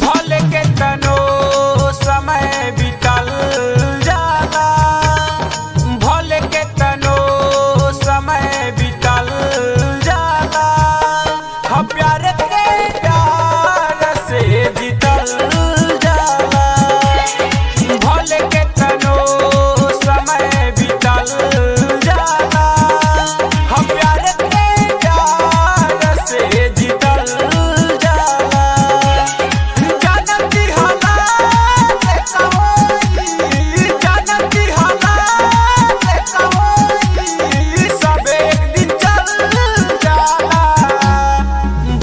भले के तनो समय बीतल जाला, भले के तनो समय बीतल जाला, हम प्यार के प्यार से जीतल जाला। भले के तनो समय बीतल जाला, हम प्यार के प्यार से जीतल जाला। जानती हालात से कहोई, जानती हालात से कहोई, सब एक दिन चल जाला।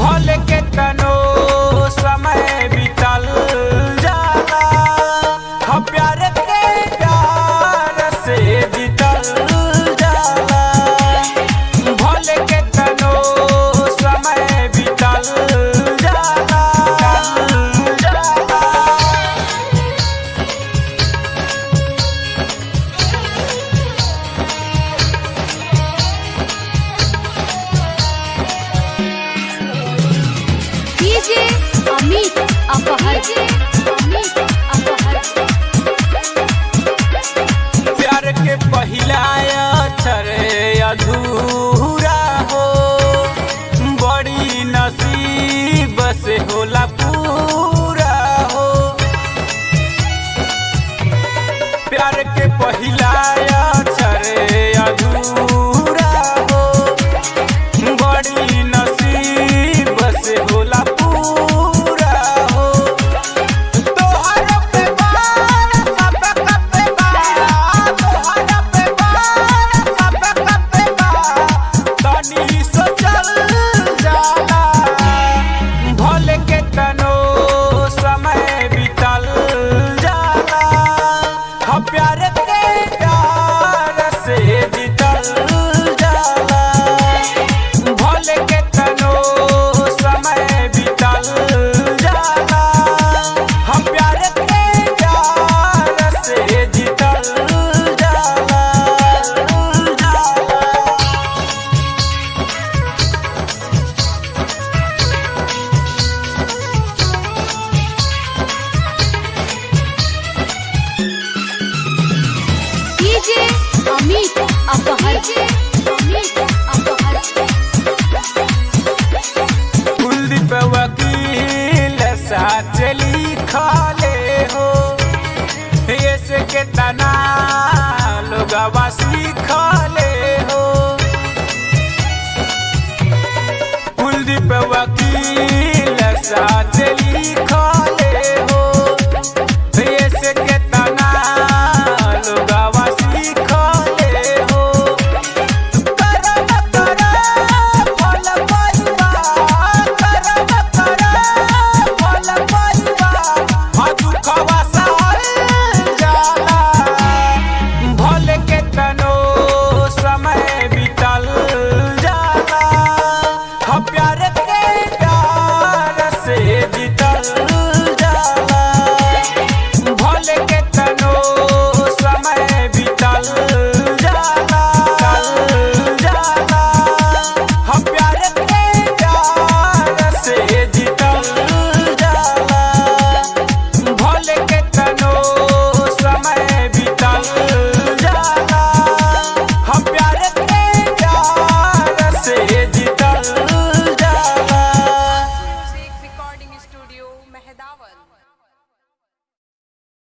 भले के तनो समय बीतल जाला, हम प्यार के प्यार से जीतल जाला। भले के तनो समय बीतल जाला, जाला। डीजे अमित अपहर, अमित अपहर। प्यार के पहिला अक्षर अधूरा हो, बड़ी नसीब से होला पूरा हो। प्यार के पहिला अक्षर अधूरा हो, बड़ी नसीब से होला पूरा हो। तोहर पे बार सब पे बार, तोहर पे बार सब पे बार, तनी सोचल जाला। भले के तनो समय बीतल जाला, हम प्यार के प्यार से जीतल जाला। भले के तनो समय बीतल जाला, हम प्यार के प्यार से जीतल जाला, जाला। डीजे अमित अपहर, अमित अपहर। कुलदीप वकील साथ लिखले हो, ऐसे के तना लोगवा सीखले हो। कुलदीप वकील